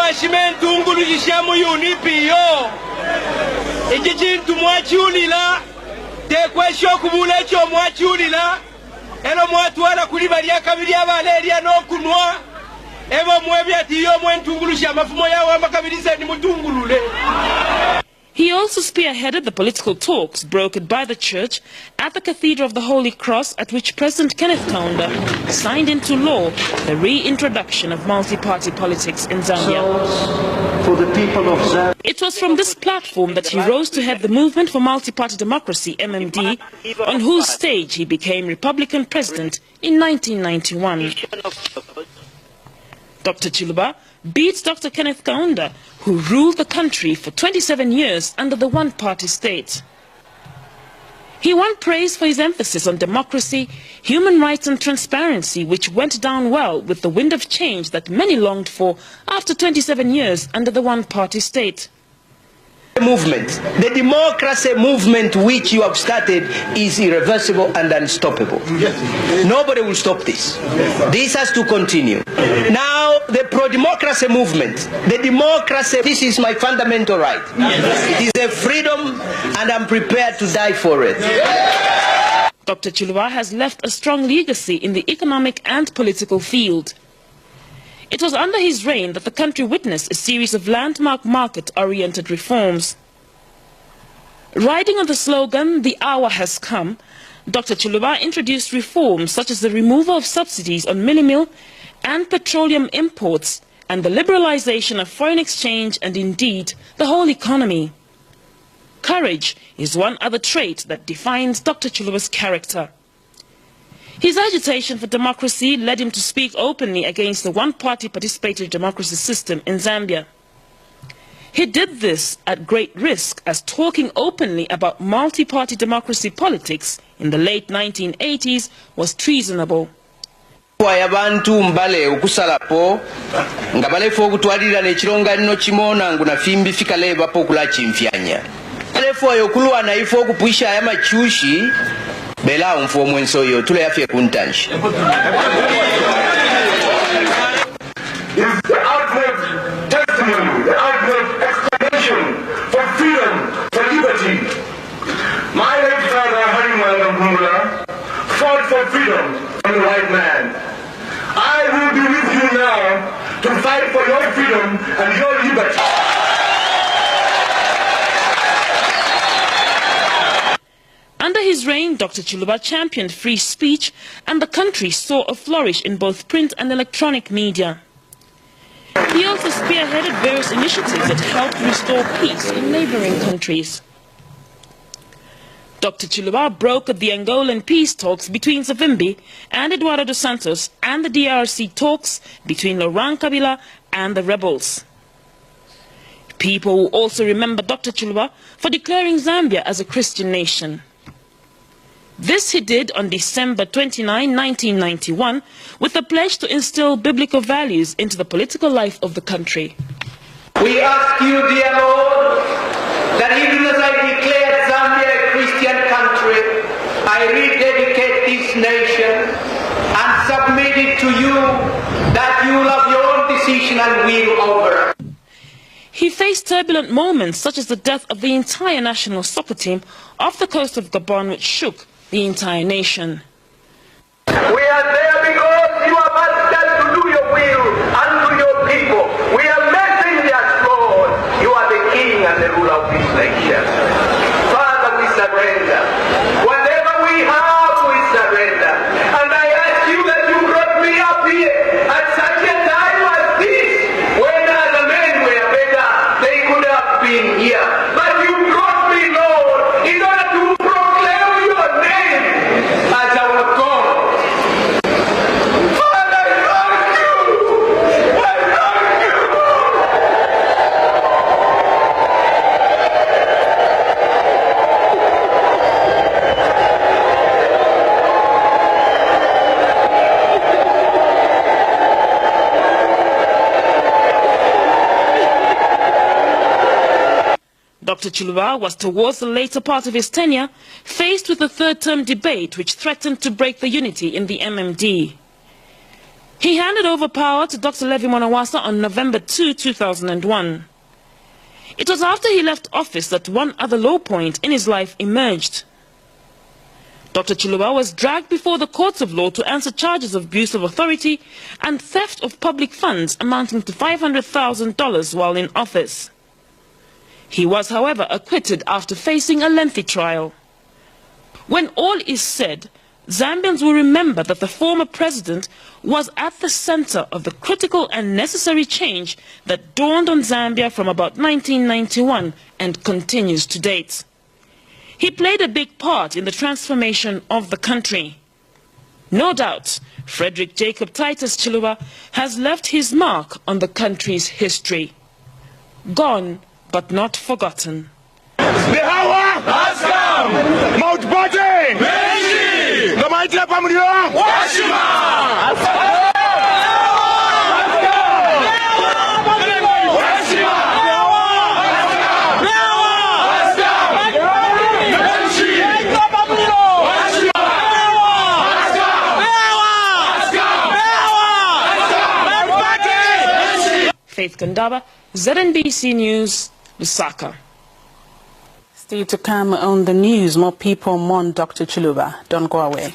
mwashimenti ungulujisha muyunipiyo iki kintu mwakiwulira tekwesha okubula ekyo mwakiwulira ero mwatwala kuli balya kabiri abalerya n'okunwa ebo mwebyatiyo mwentungulushya amafumo yawo amakabiriza ni mutungulule. He also spearheaded the political talks brokered by the church at the Cathedral of the Holy Cross, at which President Kenneth Kaunda signed into law the reintroduction of multi-party politics in Zambia. For the people of Zambia. It was from this platform that he rose to head the Movement for Multi-Party Democracy, MMD, on whose stage he became Republican president in 1991. Dr. Chiluba beats Dr. Kenneth Kaunda, who ruled the country for 27 years under the one-party state. He won praise for his emphasis on democracy, human rights and transparency, which went down well with the wind of change that many longed for after 27 years under the one-party state. The democracy movement which you have started is irreversible and unstoppable. Nobody will stop this. This has to continue. Now, the pro-democracy movement, the democracy, this is my fundamental right. It is a freedom and I'm prepared to die for it. Dr. Chiluba has left a strong legacy in the economic and political field. It was under his reign that the country witnessed a series of landmark market-oriented reforms. Riding on the slogan, "The hour has come," Dr. Chiluba introduced reforms such as the removal of subsidies on mini-mill and petroleum imports and the liberalization of foreign exchange and indeed the whole economy. Courage is one other trait that defines Dr. Chiluba's character. His agitation for democracy led him to speak openly against the one-party participatory democracy system in Zambia. He did this at great risk, as talking openly about multi-party democracy politics in the late 1980s was treasonable. Abantu mbale okusalapo nga balefo okutwalira n'ekironga nno kimona ngu nafimbi fikale bapo kulachimfyanya balefo yokulwa na ifo okupwisha ya machushi bela umfo mwenso yo tule yafye kuntanshi. Is the outward testimony, the outward explanation for freedom, for liberty. My late father, Hariman Ngumula, fought for freedom from the white man. I will be with you now to fight for your freedom and your liberty. Under his reign, Dr. Chiluba championed free speech, and the country saw a flourish in both print and electronic media. He also spearheaded various initiatives that helped restore peace in neighboring countries. Dr. Chiluba brokered the Angolan peace talks between Savimbi and Eduardo dos Santos and the DRC talks between Laurent Kabila and the rebels. People will also remember Dr. Chiluba for declaring Zambia as a Christian nation. This he did on December 29, 1991, with a pledge to instill biblical values into the political life of the country. We ask you, dear Lord, that even as I declare Zambia a Christian country, I rededicate this nation and submit it to you, that you will have your own decision and will over it. He faced turbulent moments such as the death of the entire national soccer team off the coast of Gabon, which shook the entire nation. We are there because you have asked us to do your will and to your people. We are messengers, Lord. You are the king and the ruler of this nation. Father, we surrender. Whatever we have, we surrender. And I ask you that you brought me up here at such a time as this, when other men were better, they could have been here. But you brought me, Lord, in order to proclaim your name as our God. Father, I thank you. I thank you. Dr. Chiluba was towards the later part of his tenure faced with a third-term debate which threatened to break the unity in the MMD. He handed over power to Dr. Levi Mwanawasa on November 2, 2001. It was after he left office that one other low point in his life emerged. Dr. Chiluba was dragged before the courts of law to answer charges of abuse of authority and theft of public funds amounting to $500,000 while in office. He was, however, acquitted after facing a lengthy trial. When all is said, Zambians will remember that the former president was at the center of the critical and necessary change that dawned on Zambia from about 1991 and continues to date. He played a big part in the transformation of the country. No doubt, Frederick Titus Chiluba has left his mark on the country's history. Gone, but not forgotten. The hour has come! Mount Bate! Benji! Ngamaitira pamuliro! Washima! Faith Kandaba, ZNBC News, Lusaka. Still to come on the news, more people mourn Dr. Chiluba. Don't go away.